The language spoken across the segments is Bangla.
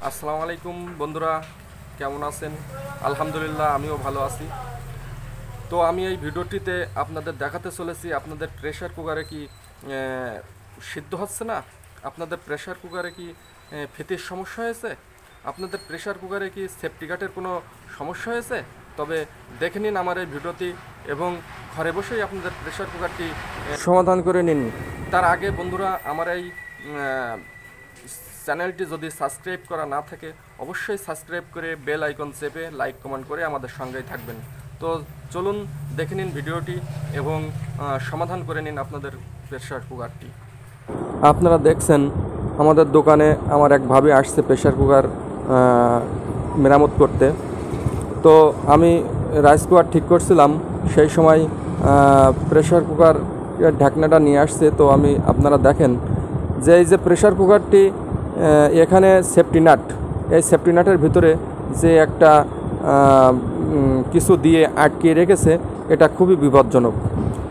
আসসালামু আলাইকুম বন্ধুরা, কেমন আছেন? আলহামদুলিল্লাহ, আমিও ভালো আছি। তো আমি এই ভিডিওটিতে আপনাদের দেখাতে চলেছি আপনাদের প্রেসার কুকারে কি সিদ্ধ হচ্ছে না, আপনাদের প্রেসার কুকারে কি ফিতির সমস্যা হয়েছে, আপনাদের প্রেসার কুকারে কি সেফটি গার্ডের কোনো সমস্যা হয়েছে। তবে দেখে নিন আমার এই ভিডিওটি এবং ঘরে বসেই আপনাদের প্রেসার কুকারটি সমাধান করে নিন। তার আগে বন্ধুরা, আমার এই চ্যানেলটি যদি সাবস্ক্রাইব করা না থাকে অবশ্যই সাবস্ক্রাইব করে বেল আইকন চেপে লাইক কমেন্ট করে আমাদের সঙ্গেই থাকবেন। তো চলুন দেখে নিন ভিডিওটি এবং সমাধান করে নিন আপনাদের প্রেসার কুকারটি। আপনারা দেখছেন আমাদের দোকানে আমার এক ভাবি আসছে প্রেসার কুকার মেরামত করতে। তো আমি রাইস কুকার ঠিক করছিলাম, সেই সময় প্রেসার কুকার ঢাকনাটা নিয়ে আসছে। তো আমি আপনারা দেখেন যে এই যে প্রেসার কুকারটি, এখানে সেফটি নাট, এই সেফটি নাটের ভিতরে যে একটা কিছু দিয়ে আটকে রেখেছে, এটা খুবই বিপজ্জনক।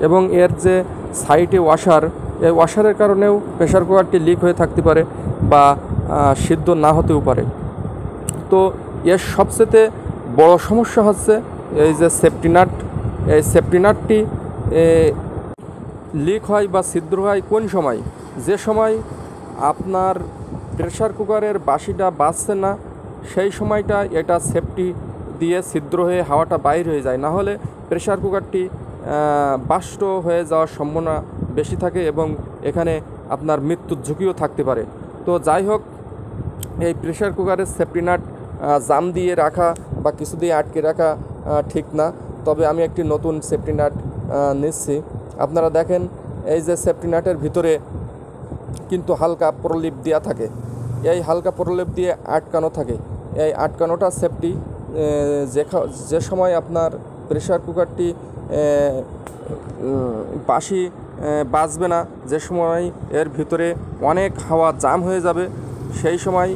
এবং এর যে সাইডে ওয়াশার, এই ওয়াশারের কারণেও প্রেসার কুকারটি লিক হয়ে থাকতে পারে বা সিদ্ধ না হতেও পারে। তো এর সবচেয়ে বড় সমস্যা হচ্ছে এই যে সেফটি নাট। এই সেফটি নাটটি লিক হয় বা ছিদ্র হয় কোন সময়? যে সময় আপনার প্রেসার কুকারের বাসিটা বাজছে না, সেই সময়টা এটা সেফটি দিয়ে ছিদ্র হয়ে হাওয়াটা বাইর হয়ে যায়, না হলে প্রেসার কুকারটি বাষ্ট হয়ে যাওয়ার সম্ভাবনা বেশি থাকে এবং এখানে আপনার মৃত্যুর ঝুঁকিও থাকতে পারে। তো যাই হোক, এই প্রেসার কুকারের সেফটি নাট জাম দিয়ে রাখা বা কিছু দিয়ে আটকে রাখা ঠিক না। তবে আমি একটি নতুন সেফটি নাট নিচ্ছি। আপনারা দেখেন এই যে সেফটি নাটের ভিতরে কিন্তু হালকা প্রলেপ দেওয়া থাকে, এই হালকা প্রলেপ দিয়ে আটকানো থাকে। এই আটকানোটা সেফটি। যে সময় আপনার প্রেসার কুকারটি বাসি বাজবে না, যে সময় এর ভিতরে অনেক হাওয়া জাম হয়ে যাবে, সেই সময়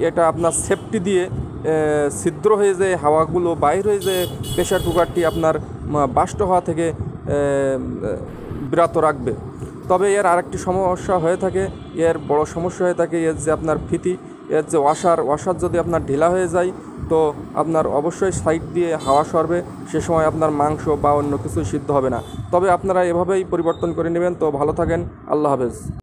এটা আপনার সেফটি দিয়ে ছিদ্র হয়ে যে হাওয়াগুলো বাইর হয়ে যে প্রেসার কুকারটি আপনার বাষ্ট হওয়া থেকে বিরত রাখবে। তবে এর আরেকটি সমস্যা হয়ে থাকে, এর বড় সমস্যা হয়ে থাকে এর যে আপনার ফিতি, এর যে ওয়াশার যদি আপনার ঢিলা হয়ে যায়, তো আপনার অবশ্যই সাইড দিয়ে হাওয়া সরবে, সে সময় আপনার মাংস বা অন্য কিছু সিদ্ধ হবে না। তবে আপনারা এভাবেই পরিবর্তন করে নেবেন। তো ভালো থাকেন, আল্লাহ হাফেজ।